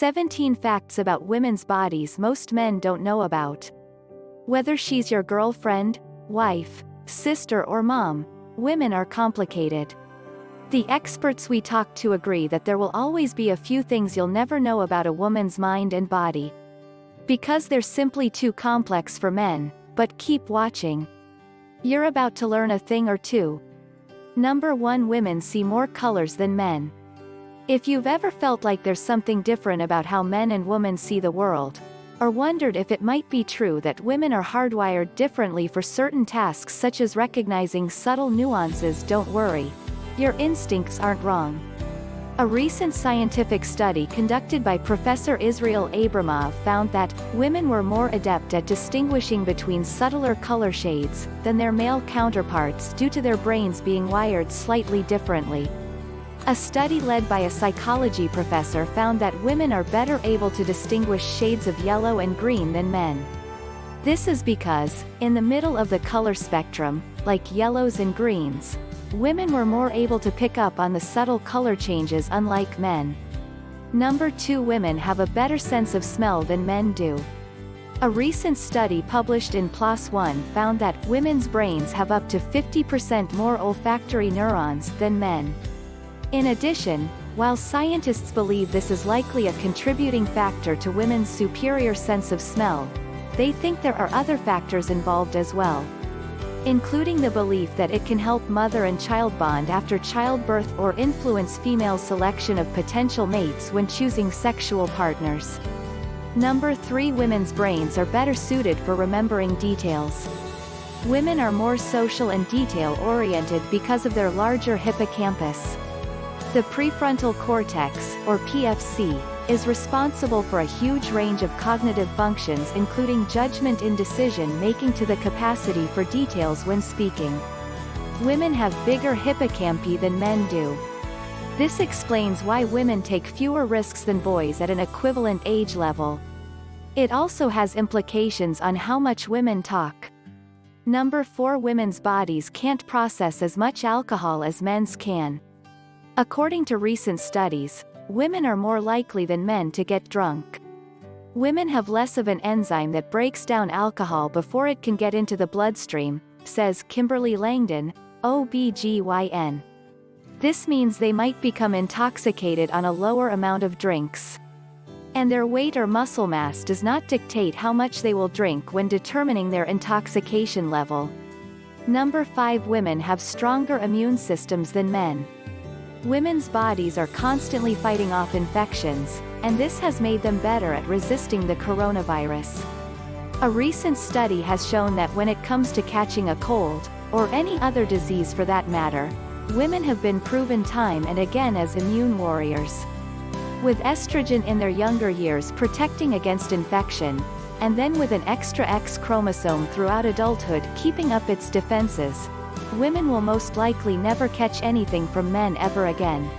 17 facts about women's bodies most men don't know about. Whether she's your girlfriend, wife, sister or mom, women are complicated. The experts we talk to agree that there will always be a few things you'll never know about a woman's mind and body. Because they're simply too complex for men, but keep watching. You're about to learn a thing or two. Number 1. Women see more colors than men. If you've ever felt like there's something different about how men and women see the world, or wondered if it might be true that women are hardwired differently for certain tasks such as recognizing subtle nuances, don't worry. Your instincts aren't wrong. A recent scientific study conducted by Professor Israel Abramov found that women were more adept at distinguishing between subtler color shades than their male counterparts due to their brains being wired slightly differently. A study led by a psychology professor found that women are better able to distinguish shades of yellow and green than men. This is because, in the middle of the color spectrum, like yellows and greens, women were more able to pick up on the subtle color changes unlike men. Number 2. Women have a better sense of smell than men do. A recent study published in PLOS ONE found that women's brains have up to 50% more olfactory neurons than men. In addition, while scientists believe this is likely a contributing factor to women's superior sense of smell, they think there are other factors involved as well, including the belief that it can help mother and child bond after childbirth or influence female selection of potential mates when choosing sexual partners. Number 3. Women's brains are better suited for remembering details. Women are more social and detail-oriented because of their larger hippocampus. The prefrontal cortex, or PFC, is responsible for a huge range of cognitive functions including judgment in decision-making to the capacity for details when speaking. Women have bigger hippocampi than men do. This explains why women take fewer risks than boys at an equivalent age level. It also has implications on how much women talk. Number 4. Women's bodies can't process as much alcohol as men's can. According to recent studies, women are more likely than men to get drunk. Women have less of an enzyme that breaks down alcohol before it can get into the bloodstream, says Kimberly Langdon, OBGYN. This means they might become intoxicated on a lower amount of drinks. And their weight or muscle mass does not dictate how much they will drink when determining their intoxication level. Number 5. Women have stronger immune systems than men. Women's bodies are constantly fighting off infections, and this has made them better at resisting the coronavirus. A recent study has shown that when it comes to catching a cold, or any other disease for that matter, women have been proven time and again as immune warriors. With estrogen in their younger years protecting against infection, and then with an extra X chromosome throughout adulthood keeping up its defenses, women will most likely never catch anything from men ever again.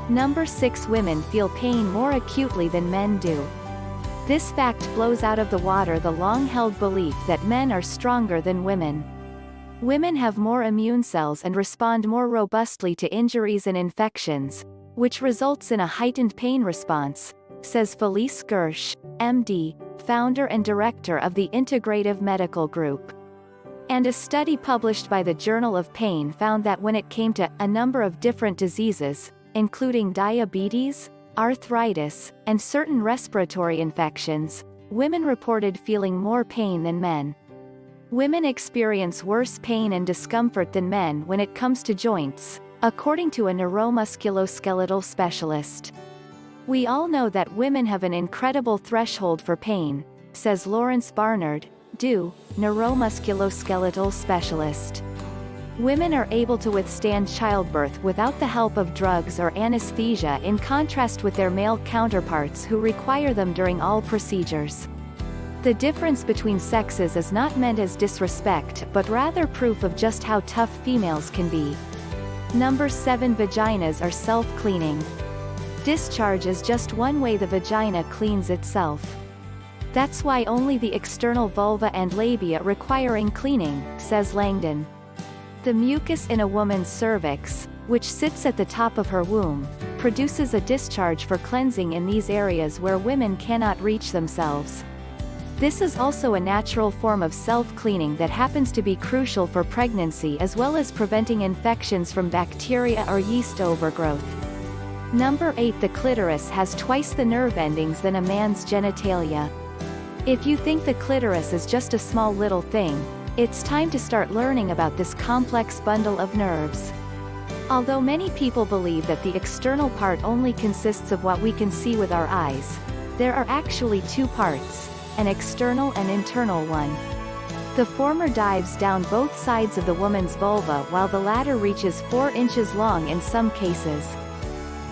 Number 6. Women feel pain more acutely than men do. This fact blows out of the water the long-held belief that men are stronger than women. Women have more immune cells and respond more robustly to injuries and infections, which results in a heightened pain response, says Felice Gersh, MD, founder and director of the Integrative Medical Group. And a study published by the Journal of Pain found that when it came to a number of different diseases, including diabetes, arthritis, and certain respiratory infections, women reported feeling more pain than men. Women experience worse pain and discomfort than men when it comes to joints, according to a neuromusculoskeletal specialist. We all know that women have an incredible threshold for pain, says Lawrence Barnard, DO, neuromusculoskeletal specialist. Women are able to withstand childbirth without the help of drugs or anesthesia in contrast with their male counterparts who require them during all procedures. The difference between sexes is not meant as disrespect but rather proof of just how tough females can be. Number 7. Vaginas are self-cleaning. Discharge is just one way the vagina cleans itself. That's why only the external vulva and labia requiring cleaning, says Langdon. The mucus in a woman's cervix, which sits at the top of her womb, produces a discharge for cleansing in these areas where women cannot reach themselves. This is also a natural form of self-cleaning that happens to be crucial for pregnancy as well as preventing infections from bacteria or yeast overgrowth. Number 8. The clitoris has twice the nerve endings than a man's genitalia. If you think the clitoris is just a small little thing, it's time to start learning about this complex bundle of nerves. Although many people believe that the external part only consists of what we can see with our eyes, there are actually two parts, an external and internal one. The former dives down both sides of the woman's vulva while the latter reaches 4 inches long in some cases.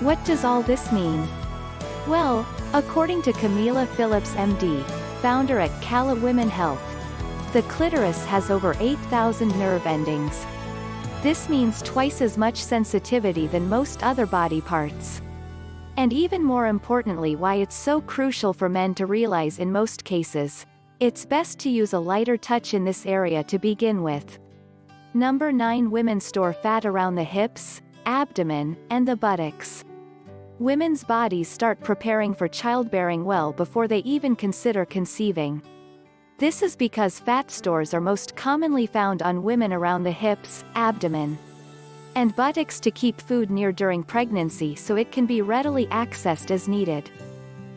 What does all this mean? Well, according to Camila Phillips MD, founder at Kala Women Health, the clitoris has over 8,000 nerve endings. This means twice as much sensitivity than most other body parts. And even more importantly, why it's so crucial for men to realize in most cases, it's best to use a lighter touch in this area to begin with. Number 9. Women store fat around the hips, abdomen, and the buttocks. Women's bodies start preparing for childbearing well before they even consider conceiving. This is because fat stores are most commonly found on women around the hips, abdomen, and buttocks to keep food near during pregnancy so it can be readily accessed as needed.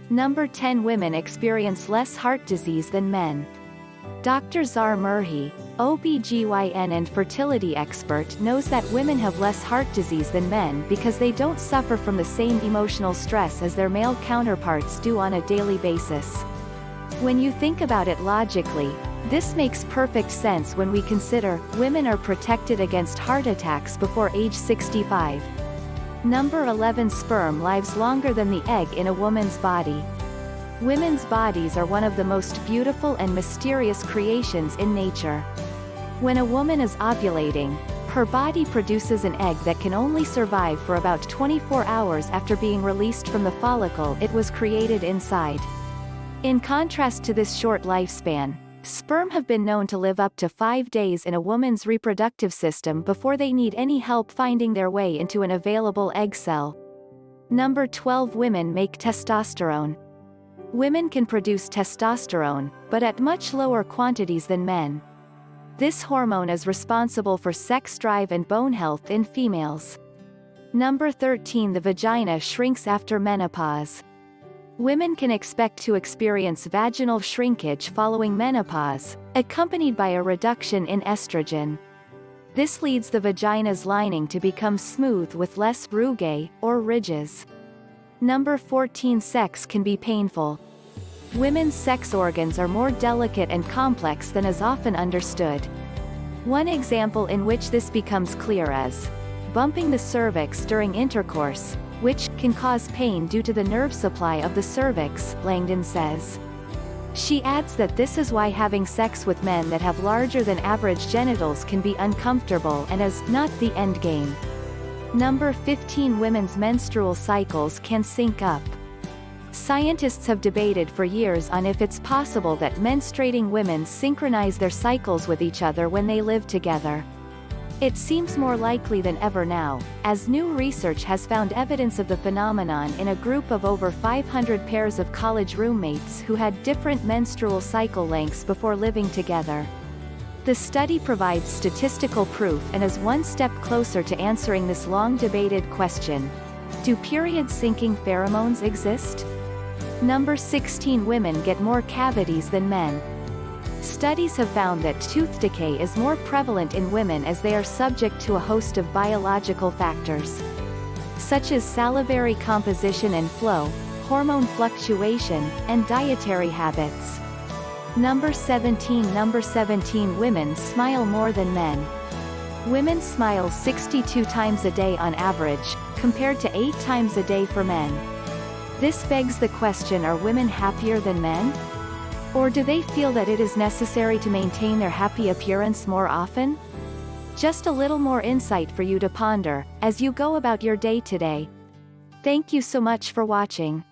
Number 10. Women experience less heart disease than men. Dr. Zahra Murhi, OBGYN and fertility expert, knows that women have less heart disease than men because they don't suffer from the same emotional stress as their male counterparts do on a daily basis. When you think about it logically, this makes perfect sense when we consider women are protected against heart attacks before age 65. Number 11. Sperm lives longer than the egg in a woman's body. Women's bodies are one of the most beautiful and mysterious creations in nature. When a woman is ovulating, her body produces an egg that can only survive for about 24 hours after being released from the follicle it was created inside. In contrast to this short lifespan, sperm have been known to live up to 5 days in a woman's reproductive system before they need any help finding their way into an available egg cell. Number 12. Women make testosterone. Women can produce testosterone, but at much lower quantities than men. This hormone is responsible for sex drive and bone health in females. Number 13. The vagina shrinks after menopause. Women can expect to experience vaginal shrinkage following menopause, accompanied by a reduction in estrogen. This leads the vagina's lining to become smooth with less rugae, or ridges. Number 14. Sex can be painful. Women's sex organs are more delicate and complex than is often understood. One example in which this becomes clear is bumping the cervix during intercourse, which can cause pain due to the nerve supply of the cervix, Langdon says. She adds that this is why having sex with men that have larger than average genitals can be uncomfortable and is not the end game. Number 15. Women's menstrual cycles can sync up. Scientists have debated for years on if it's possible that menstruating women synchronize their cycles with each other when they live together. It seems more likely than ever now, as new research has found evidence of the phenomenon in a group of over 500 pairs of college roommates who had different menstrual cycle lengths before living together. The study provides statistical proof and is one step closer to answering this long-debated question. Do period-syncing pheromones exist? Number 16. Women get more cavities than men. Studies have found that tooth decay is more prevalent in women as they are subject to a host of biological factors, such as salivary composition and flow, hormone fluctuation, and dietary habits. Number 17. Number 17. Women smile more than men. Women smile 62 times a day on average, compared to 8 times a day for men. This begs the question, are women happier than men? Or do they feel that it is necessary to maintain their happy appearance more often? Just a little more insight for you to ponder, as you go about your day today. Thank you so much for watching.